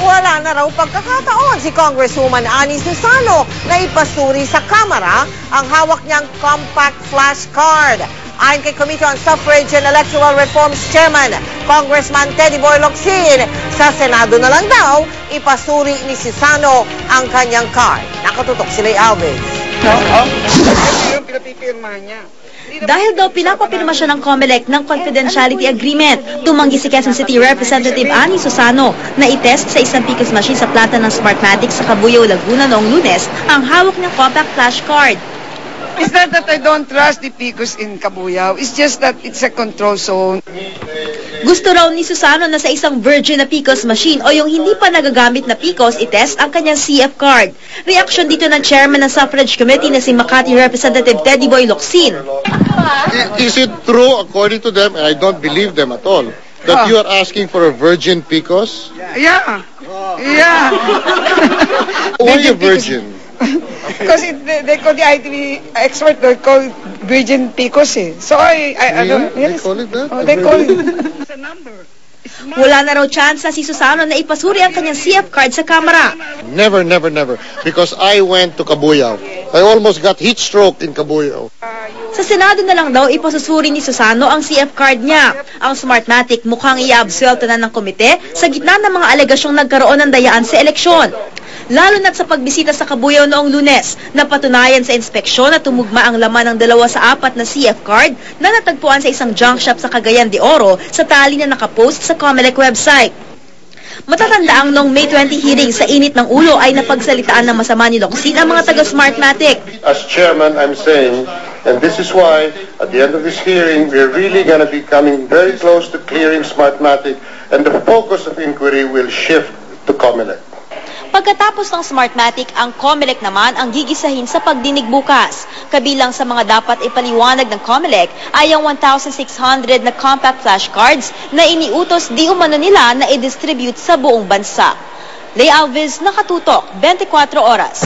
Wala na raw pagkakataon si Congresswoman Annie Susano na ipasuri sa Kamara ang hawak niyang compact flashcard. Ayon kay Committee on Suffrage and Electoral Reforms Chairman Congressman Teddy Boy Locsin, sa Senado na lang daw ipasuri ni Susano ang kanyang card. Nakatutok si Lay Alves. Yung pinapipirma niya. Dahil daw pinapapirma siya ng COMELEC ng confidentiality agreement, tumanggi si Quezon City Representative Annie Susano na itest sa isang PCOS machine sa planta ng Smartmatic sa Cabuyao, Laguna noong Lunes ang hawak niyang compact flashcard. It's not that I don't trust the PCOS in Cabuyao. It's just that it's a control zone. Gusto raw ni Susano na sa isang virgin na PCOS machine o yung hindi pa nagagamit na PCOS itest ang kanyang CF card. Reaksyon dito ng chairman ng Suffrage Committee na si Makati Representative Teddy Boy Locsin. Is it true, according to them, and I don't believe them at all, that you are asking for a virgin PCOS? Yeah. Yeah. Why a virgin? Because they call the ITV expert, they call virgin PCOS eh. So I don't, They yes. call it that? Oh, they call it. It's a number. Wala na raw chance si Susano na ipasuri ang kanyang CF card sa Kamara. Never, never, never. Because I went to Cabuyao. I almost got heat stroke in Cabuyao. Sa Senado na lang daw ipasusuri ni Susano ang CF card niya. Ang Smartmatic mukhang i-absuelto na ng komite sa gitna ng mga alegasyong nagkaroon ng dayaan sa eleksyon. Lalo na't sa pagbisita sa Cabuyao noong Lunes, napatunayan sa inspeksyon na tumugma ang laman ng 2 sa 4 na CF card na natagpuan sa isang junk shop sa Cagayan de Oro sa tali na nakapost sa COMELEC website. Matatandaang noong May 20 hearing sa init ng ulo ay napagsalitaan ng masama ni Locsin ang mga taga-Smartmatic. As chairman, I'm saying, and this is why, at the end of this hearing, we're really going to be coming very close to clearing Smartmatic, and the focus of inquiry will shift to COMELEC. Pagkatapos ng Smartmatic, ang COMELEC naman ang gigisahin sa pagdinig bukas. Kabilang sa mga dapat ipaliwanag ng COMELEC ay ang 1,600 na compact flashcards na iniutos di umano nila na i-distribute sa buong bansa. Lay Alves, Nakatutok, 24 Oras.